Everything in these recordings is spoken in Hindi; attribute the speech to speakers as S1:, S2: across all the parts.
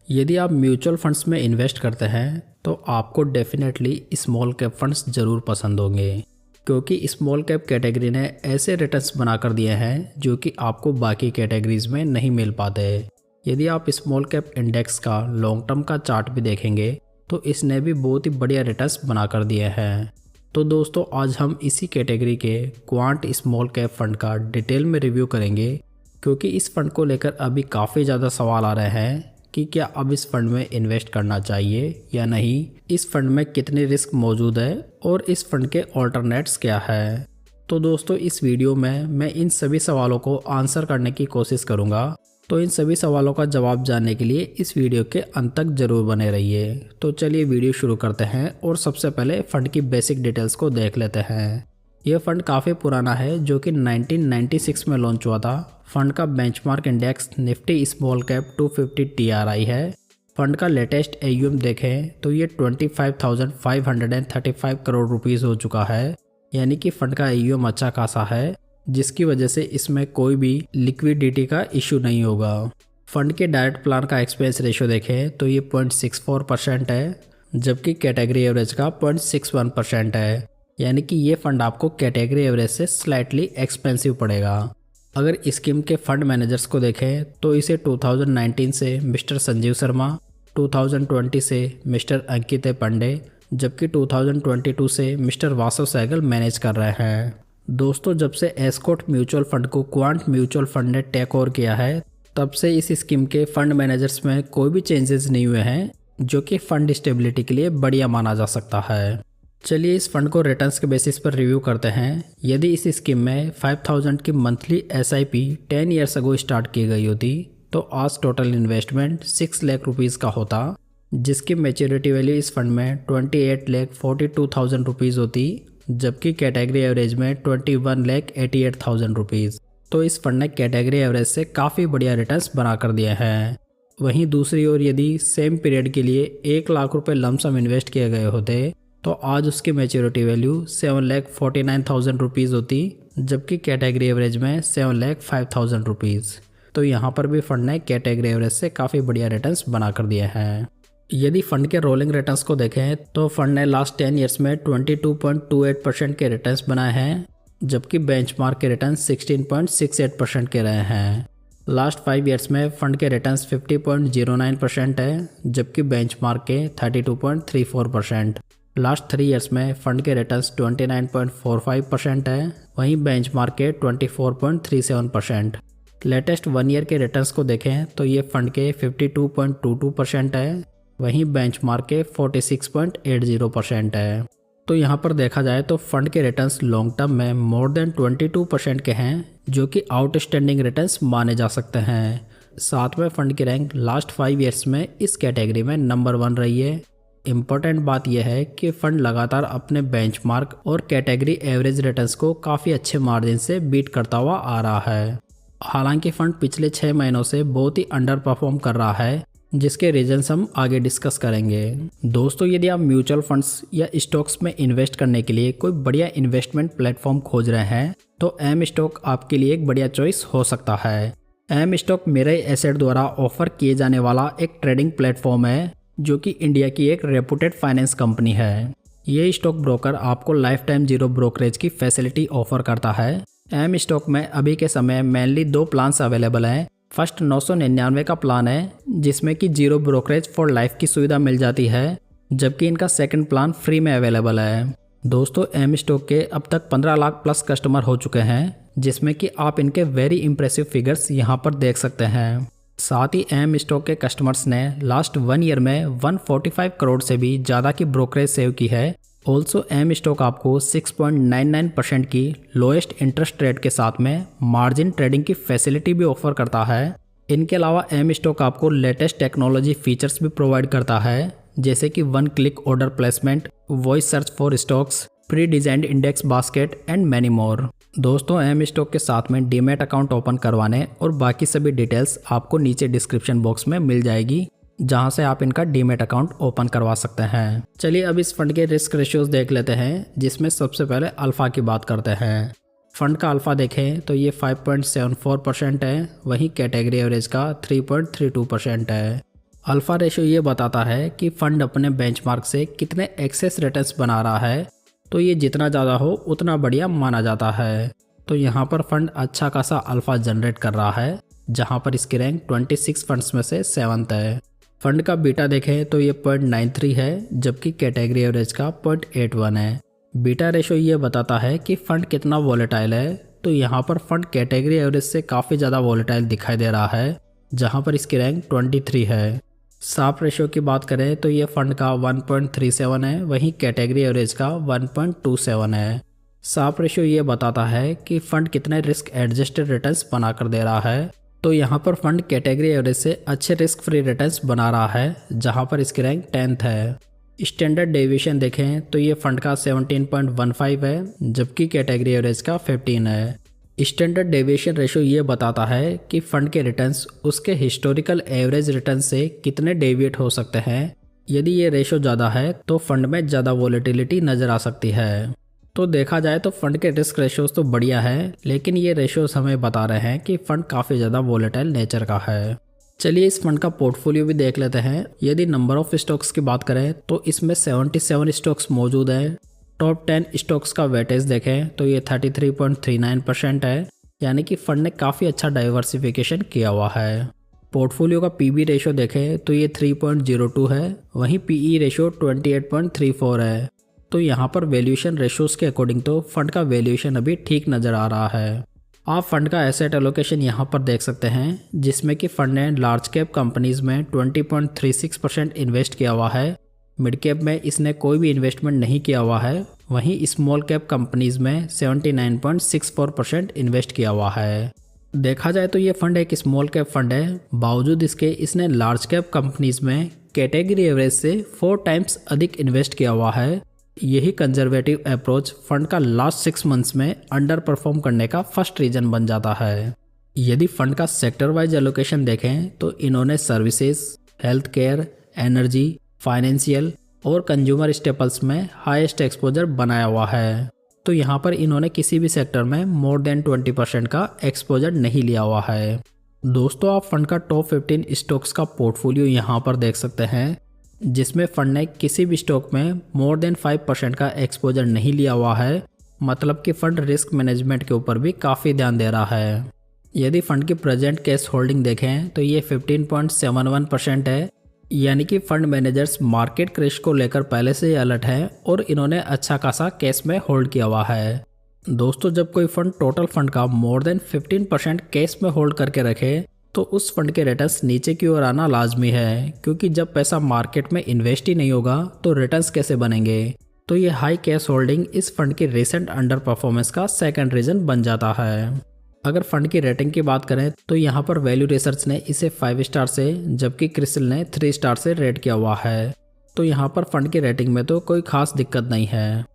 S1: यदि आप म्यूचुअल फंड्स में इन्वेस्ट करते हैं तो आपको डेफिनेटली स्मॉल कैप फंड्स ज़रूर पसंद होंगे, क्योंकि स्मॉल कैप कैटेगरी ने ऐसे रिटर्न्स बना कर दिए हैं जो कि आपको बाकी कैटेगरीज में नहीं मिल पाते। यदि आप स्मॉल कैप इंडेक्स का लॉन्ग टर्म का चार्ट भी देखेंगे तो इसने भी बहुत ही बढ़िया रिटर्न्स बना कर दिए हैं। तो दोस्तों, आज हम इसी कैटेगरी के क्वांट स्मॉल कैप फंड का डिटेल में रिव्यू करेंगे, क्योंकि इस फंड को लेकर अभी काफ़ी ज़्यादा सवाल आ रहे हैं कि क्या अब इस फंड में इन्वेस्ट करना चाहिए या नहीं, इस फंड में कितनी रिस्क मौजूद है और इस फंड के ऑल्टरनेट्स क्या है। तो दोस्तों, इस वीडियो में मैं इन सभी सवालों को आंसर करने की कोशिश करूंगा। तो इन सभी सवालों का जवाब जानने के लिए इस वीडियो के अंत तक जरूर बने रहिए। तो चलिए वीडियो शुरू करते हैं और सबसे पहले फंड की बेसिक डिटेल्स को देख लेते हैं। यह फंड काफ़ी पुराना है, जो कि 1996 में लॉन्च हुआ था। फंड का benchmark index Nifty small cap 250 TRI है। फंड का लेटेस्ट AUM देखें तो ये 25,535 करोड़ रुपीज़ हो चुका है, यानी कि फंड का AUM अच्छा खासा है, जिसकी वजह से इसमें कोई भी लिक्विडिटी का इशू नहीं होगा। फंड के डायरेक्ट प्लान का एक्सपेंस रेशियो देखें तो ये 0.64% है, जबकि कैटेगरी एवरेज का 0.61% है, यानी कि ये फंड आपको कैटेगरी एवरेज से स्लाइटली एक्सपेंसिव पड़ेगा। अगर स्कीम के फंड मैनेजर्स को देखें तो इसे 2019 से मिस्टर संजीव शर्मा, 2020 से मिस्टर अंकित पांडे, जबकि 2022 से मिस्टर वासव सहगल मैनेज कर रहे हैं। दोस्तों, जब से एस्कॉट म्यूचुअल फंड को क्वांट म्यूचुअल फंड ने टेक ओवर किया है, तब से इस स्कीम के फंड मैनेजर्स में कोई भी चेंजेस नहीं हुए हैं, जो कि फंड स्टेबिलिटी के लिए बढ़िया माना जा सकता है। चलिए इस फंड को रिटर्न्स के बेसिस पर रिव्यू करते हैं। यदि इस स्कीम में 5000 की monthly SIP 10 years ago start की गई होती तो आज टोटल इन्वेस्टमेंट 6 लाख रुपीज़ का होता, जिसकी मैच्योरिटी वैल्यू इस फंड में 28,42,000 रुपीज़ होती, जबकि कैटेगरी एवरेज में 21,88,000 रुपीज़। तो इस फंड ने कैटेगरी एवरेज से काफ़ी बढ़िया रिटर्न्स बना कर दिए हैं। वहीं दूसरी ओर यदि सेम पीरियड के लिए 1 लाख रुपये लमसम इन्वेस्ट किए गए होते तो आज उसकी मैच्योरिटी वैल्यू 7,49,000 रुपीज़ होती, जबकि कैटेगरी एवरेज में 7,05,000 रुपीज़। तो यहाँ पर भी फंड ने कैटेगरी एवरेज से काफ़ी बढ़िया रिटर्न्स बना कर दिए हैं। यदि फंड के रोलिंग रिटर्न्स को देखें तो फंड ने लास्ट 10 ईयर्स में 22.28% के रिटर्न्स बनाए हैं, जबकि बेंचमार्क के रिटर्न 16.68% के रहे हैं। लास्ट 5 ईयर्स में फंड के रिटर्न्स 50.09% है, जबकि बेंचमार्क के 32.34%। लास्ट 3 ईयर्स में फंड के रिटर्न्स 29.45% है, वहीं बेंचमार्क के 24.37%। लेटेस्ट 1 ईयर के रिटर्न्स को देखें तो ये फंड के 52.22% है, वहीं बेंचमार्क के 46.80% है। तो यहाँ पर देखा जाए तो फंड के रिटर्न्स लॉन्ग टर्म में मोर देन 22% के हैं, जो कि आउटस्टैंडिंग रिटर्न्स माने जा सकते हैं। साथ में फंड की रैंक लास्ट 5 ईयर्स में इस कैटेगरी में नंबर 1 रही है। इम्पोर्टेंट बात यह है कि फंड लगातार अपने बेंचमार्क और कैटेगरी एवरेज रिटर्न्स को काफ़ी अच्छे मार्जिन से बीट करता हुआ आ रहा है। हालांकि फंड पिछले 6 महीनों से बहुत ही अंडर परफॉर्म कर रहा है, जिसके रीजंस हम आगे डिस्कस करेंगे। दोस्तों, यदि आप म्यूचुअल फंड्स या स्टॉक्स में इन्वेस्ट करने के लिए कोई बढ़िया इन्वेस्टमेंट प्लेटफॉर्म खोज रहे हैं तो एम स्टॉक आपके लिए एक बढ़िया चॉइस हो सकता है। एम स्टॉक मिरर एसेट द्वारा ऑफर किए जाने वाला एक ट्रेडिंग प्लेटफॉर्म है, जो कि इंडिया की एक रेपुटेड फाइनेंस कंपनी है। ये स्टॉक ब्रोकर आपको लाइफ टाइम जीरो ब्रोकरेज की फैसिलिटी ऑफर करता है। एम स्टॉक में अभी के समय मेनली 2 प्लान्स अवेलेबल हैं। फर्स्ट 999 का प्लान है, जिसमें कि जीरो ब्रोकरेज फॉर लाइफ की सुविधा मिल जाती है, जबकि इनका सेकंड प्लान फ्री में अवेलेबल है। दोस्तों, एम स्टॉक के अब तक 15 लाख प्लस कस्टमर हो चुके हैं, जिसमें कि आप इनके वेरी इंप्रेसिव फिगर्स यहाँ पर देख सकते हैं। साथ ही एम स्टॉक के कस्टमर्स ने लास्ट 1 ईयर में 145 करोड़ से भी ज़्यादा की ब्रोकरेज सेव की है। ऑल्सो एम स्टॉक आपको 6.99% की लोएस्ट इंटरेस्ट रेट के साथ में मार्जिन ट्रेडिंग की फैसिलिटी भी ऑफर करता है। इनके अलावा एम स्टॉक आपको लेटेस्ट टेक्नोलॉजी फीचर्स भी प्रोवाइड करता है, जैसे कि 1 click order placement, voice search for stocks, pre designed index basket and many more. दोस्तों, एम स्टॉक के साथ में डीमैट अकाउंट ओपन करवाने और बाकी सभी डिटेल्स आपको नीचे डिस्क्रिप्शन बॉक्स में मिल जाएगी, जहां से आप इनका डीमैट अकाउंट ओपन करवा सकते हैं। चलिए अब इस फंड के रिस्क रेशियोज देख लेते हैं, जिसमें सबसे पहले अल्फा की बात करते हैं। फंड का अल्फा देखें तो ये 5.74% है, वहीं कैटेगरी एवरेज का 3.32% है। अल्फा रेशियो ये बताता है कि फंड अपने बेंचमार्क से कितने एक्सेस रिटर्न्स बना रहा है, तो ये जितना ज़्यादा हो उतना बढ़िया माना जाता है। तो यहाँ पर फंड अच्छा खासा अल्फा जनरेट कर रहा है, जहाँ पर इसकी रैंक 26 फंड्स में से 7th है। फंड का बीटा देखें तो ये 0.93 है, जबकि कैटेगरी एवरेज का 0.81 है। बीटा रेशो ये बताता है कि फंड कितना वॉलेटाइल है, तो यहाँ पर फंड कैटेगरी एवरेज से काफ़ी ज़्यादा वॉलेटाइल दिखाई दे रहा है, जहाँ पर इसकी रैंक 23 है। साप रेशो की बात करें तो ये फंड का 1.37 है, वहीं कैटेगरी एवरेज का 1.27 है। साप रेशो ये बताता है कि फंड कितने रिस्क एडजस्टेड रिटर्न्स बनाकर दे रहा है, तो यहाँ पर फंड कैटेगरी एवरेज से अच्छे रिस्क फ्री रिटर्न्स बना रहा है, जहाँ पर इसकी रैंक 10th है। स्टैंडर्ड डेविएशन देखें तो ये फंड का 17.15 है, जबकि कैटेगरी एवरेज का 15 है। स्टैंडर्ड डेविएशन रेशो ये बताता है कि फंड के रिटर्न्स उसके हिस्टोरिकल एवरेज रिटर्न से कितने डेविएट हो सकते हैं। यदि ये रेशो ज़्यादा है तो फंड में ज़्यादा वॉलेटिलिटी नज़र आ सकती है। तो देखा जाए तो फंड के रिस्क रेशोज तो बढ़िया है, लेकिन ये रेशोज हमें बता रहे हैं कि फंड काफ़ी ज़्यादा वॉलेटाइल नेचर का है। चलिए इस फंड का पोर्टफोलियो भी देख लेते हैं। यदि नंबर ऑफ स्टॉक्स की बात करें तो इसमें 77 स्टॉक्स मौजूद हैं। टॉप 10 स्टॉक्स का वेटेज देखें तो ये 33.39% है, यानी कि फंड ने काफ़ी अच्छा डाइवर्सिफिकेशन किया हुआ है। पोर्टफोलियो का पीबी रेशो देखें तो ये 3.02 है, वहीं पीई रेशो 28.34 है। तो यहाँ पर वैल्यूएशन रेशोज़ के अकॉर्डिंग तो फंड का वैल्यूएशन अभी ठीक नज़र आ रहा है। आप फंड का एसेट एलोकेशन यहाँ पर देख सकते हैं, जिसमें कि फंड ने लार्ज कैप कंपनीज में 20.36% इन्वेस्ट किया हुआ है। मिड कैप में इसने कोई भी इन्वेस्टमेंट नहीं किया हुआ है, वहीं स्मॉल कैप कंपनीज में 79.64% इन्वेस्ट किया हुआ है। देखा जाए तो ये फंड एक स्मॉल कैप फंड है, बावजूद इसके इसने लार्ज कैप कंपनीज में कैटेगरी एवरेज से 4 टाइम्स अधिक इन्वेस्ट किया हुआ है। यही कंजर्वेटिव अप्रोच फंड का लास्ट 6 मंथ्स में अंडर परफॉर्म करने का फर्स्ट रीजन बन जाता है। यदि फंड का सेक्टर वाइज एलोकेशन देखें तो इन्होंने services, health care, energy, financial और कंज्यूमर स्टेपल्स में हाईएस्ट एक्सपोजर बनाया हुआ है। तो यहाँ पर इन्होंने किसी भी सेक्टर में मोर देन 20% का एक्सपोजर नहीं लिया हुआ है। दोस्तों आप फंड का टॉप 15 स्टॉक्स का पोर्टफोलियो यहाँ पर देख सकते हैं, जिसमें फंड ने किसी भी स्टॉक में मोर देन 5% का एक्सपोजर नहीं लिया हुआ है। मतलब कि फंड रिस्क मैनेजमेंट के ऊपर भी काफ़ी ध्यान दे रहा है। यदि फंड की प्रेजेंट कैश होल्डिंग देखें तो ये 15.71% है, यानी कि फंड मैनेजर्स मार्केट क्रैश को लेकर पहले से ही अलर्ट हैं और इन्होंने अच्छा खासा कैश में होल्ड किया हुआ है। दोस्तों जब कोई फंड टोटल फंड का मोर देन 15% कैश में होल्ड करके रखे तो उस फंड के रिटर्न्स नीचे की ओर आना लाजमी है, क्योंकि जब पैसा मार्केट में इन्वेस्ट ही नहीं होगा तो रिटर्न्स कैसे बनेंगे। तो ये हाई कैश होल्डिंग इस फंड की रिसेंट अंडर परफॉर्मेंस का सेकंड रीजन बन जाता है। अगर फंड की रेटिंग की बात करें तो यहाँ पर वैल्यू रिसर्च ने इसे 5 स्टार से, जबकि क्रिसिल ने 3 स्टार से रेट किया हुआ है। तो यहाँ पर फंड की रेटिंग में तो कोई खास दिक्कत नहीं है।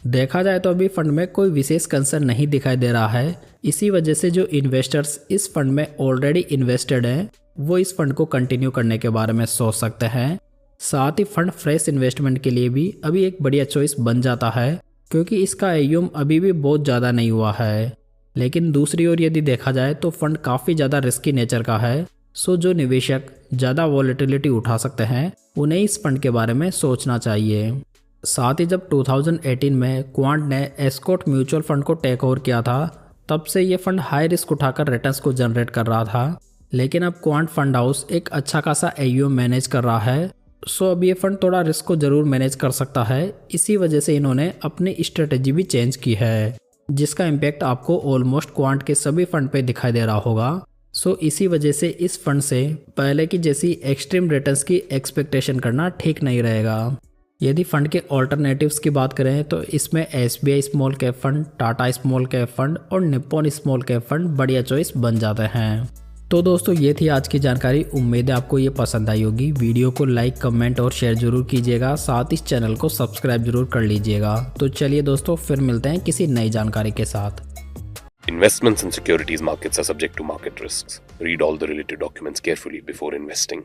S1: देखा जाए तो अभी फंड में कोई विशेष कंसर्न नहीं दिखाई दे रहा है। इसी वजह से जो इन्वेस्टर्स इस फंड में ऑलरेडी इन्वेस्टेड हैं वो इस फंड को कंटिन्यू करने के बारे में सोच सकते हैं। साथ ही फंड फ्रेश इन्वेस्टमेंट के लिए भी अभी एक बढ़िया चॉइस बन जाता है, क्योंकि इसका AUM अभी भी बहुत ज़्यादा नहीं हुआ है। लेकिन दूसरी ओर यदि देखा जाए तो फंड काफ़ी ज़्यादा रिस्की नेचर का है। सो जो निवेशक ज़्यादा वॉलेटिलिटी उठा सकते हैं उन्हें इस फंड के बारे में सोचना चाहिए। साथ ही जब 2018 में क्वांट ने एस्कॉट म्यूचुअल फंड को टेक ओवर किया था, तब से ये फंड हाई रिस्क उठाकर रिटर्न्स को जनरेट कर रहा था। लेकिन अब क्वांट फंड हाउस एक अच्छा खासा AUM मैनेज कर रहा है। सो अब ये फंड थोड़ा रिस्क को ज़रूर मैनेज कर सकता है। इसी वजह से इन्होंने अपनी स्ट्रेटेजी भी चेंज की है, जिसका इम्पैक्ट आपको ऑलमोस्ट क्वांट के सभी फंड पे दिखाई दे रहा होगा। सो इसी वजह से इस फंड से पहले की जैसी एक्सट्रीम रिटर्न्स की एक्सपेक्टेशन करना ठीक नहीं रहेगा। यदि फंड के ऑल्टरनेटिव्स की बात करें तो इसमें SBI small cap fund, Tata small cap fund और निप्पॉन स्मॉल कैप फंड बढ़िया चॉइस बन जाते हैं। तो दोस्तों ये थी आज की जानकारी। उम्मीद है आपको ये पसंद आई होगी। वीडियो को लाइक, कमेंट और शेयर जरूर कीजिएगा। साथ इस चैनल को सब्सक्राइब जरूर कर लीजिएगा। तो चलिए दोस्तों फिर मिलते हैं किसी नई जानकारी के साथ।
S2: Investments in securities markets are subject to market risks. Read all the related documents carefully before investing.